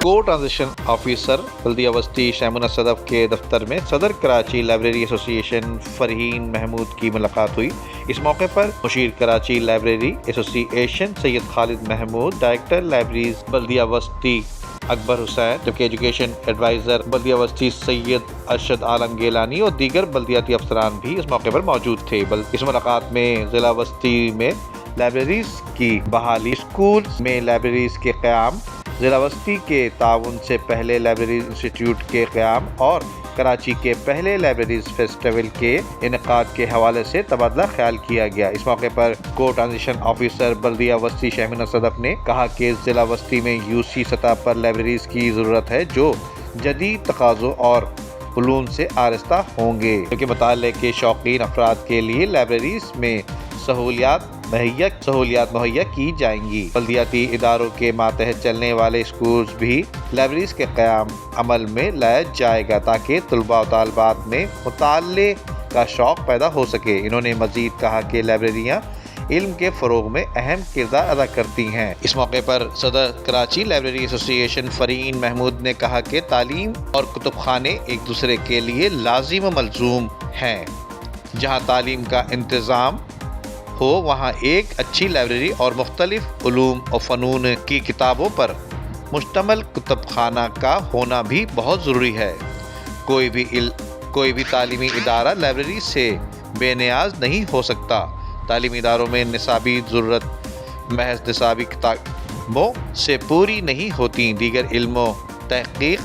کو transaction officer بلدیہ وسطی شیمونہ صدف کے دفتر میں صدر کراچی لائبریری ایسوسی ایشن فرحین محمود کی ملاقات ہوئی۔ اس موقع پر مشیر کراچی لائبریری ایسوسی ایشن سید خالد محمود، ڈائریکٹر لائبریریز بلدیہ وسطی اکبر حسین، جبکہ ایجوکیشن ایڈوائزر بلدیہ وسطی سید ارشد عالم گیلانی اور دیگر بلدیاتی افسران بھی اس موقع پر موجود تھے۔ اس ملاقات میں ضلع وسطی میں لائبریریز کی بحالی، اسکول میں لائبریریز کے قیام، ضلع وسطی کے تعاون سے پہلے لائبریریز انسٹیٹیوٹ کے قیام اور کراچی کے پہلے لائبریریز فیسٹیول کے انعقاد کے حوالے سے تبادلہ خیال کیا گیا۔ اس موقع پر کو ٹرانزیکشن آفیسر بلدیہ وسطی شیمونہ صدف نے کہا کہ ضلع وسطی میں یوسی سطح پر لائبریریز کی ضرورت ہے جو جدید تقاضوں اور علوم سے آراستہ ہوں گے، کیونکہ مطالعے کے شوقین افراد کے لیے لائبریریز میں سہولیات مہیا کی جائیں گی۔ بلدیاتی اداروں کے ماتحت چلنے والے اسکولز بھی لائبریریز کے قیام عمل میں لایا جائے گا تاکہ طلباء و طالبات میں مطالعے کا شوق پیدا ہو سکے۔ انہوں نے مزید کہا کہ لائبریریاں علم کے فروغ میں اہم کردار ادا کرتی ہیں۔ اس موقع پر صدر کراچی لائبریری ایسوسی ایشن فرحین محمود نے کہا کہ تعلیم اور کتب خانے ایک دوسرے کے لیے لازم و ملزوم ہیں۔ جہاں تعلیم کا انتظام ہو وہاں ایک اچھی لائبریری اور مختلف علوم و فنون کی کتابوں پر مشتمل کتب خانہ کا ہونا بھی بہت ضروری ہے۔ کوئی بھی تعلیمی ادارہ لائبریری سے بے نیاز نہیں ہو سکتا۔ تعلیمی اداروں میں نصابی ضرورت محض نصابی کتابوں سے پوری نہیں ہوتی، دیگر علم و تحقیق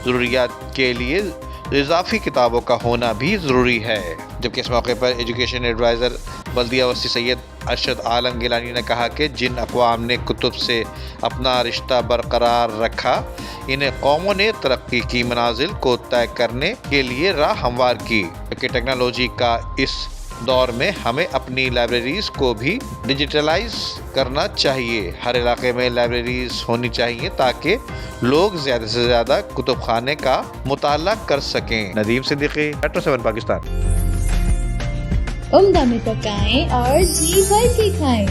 ضروریات کے لیے اضافی کتابوں کا ہونا بھی ضروری ہے۔ جبکہ اس موقع پر ایجوکیشن ایڈوائزر بلدیہ وسطی سید ارشد عالم گیلانی نے کہا کہ جن اقوام نے کتب سے اپنا رشتہ برقرار رکھا، انہیں قوموں نے ترقی کی منازل کو طے کرنے کے لیے راہ ہموار کی۔ جبکہ ٹیکنالوجی کا اس دور میں ہمیں اپنی لائبریریز کو بھی ڈیجیٹلائز کرنا چاہیے۔ ہر علاقے میں لائبریریز ہونی چاہیے تاکہ لوگ زیادہ سے زیادہ کتب خانے کا مطالعہ کر سکیں۔ ندیم صدیقی، میٹرو 7 پاکستان۔ عمدہ میں پکائیں اور جی بھر کے کھائیں۔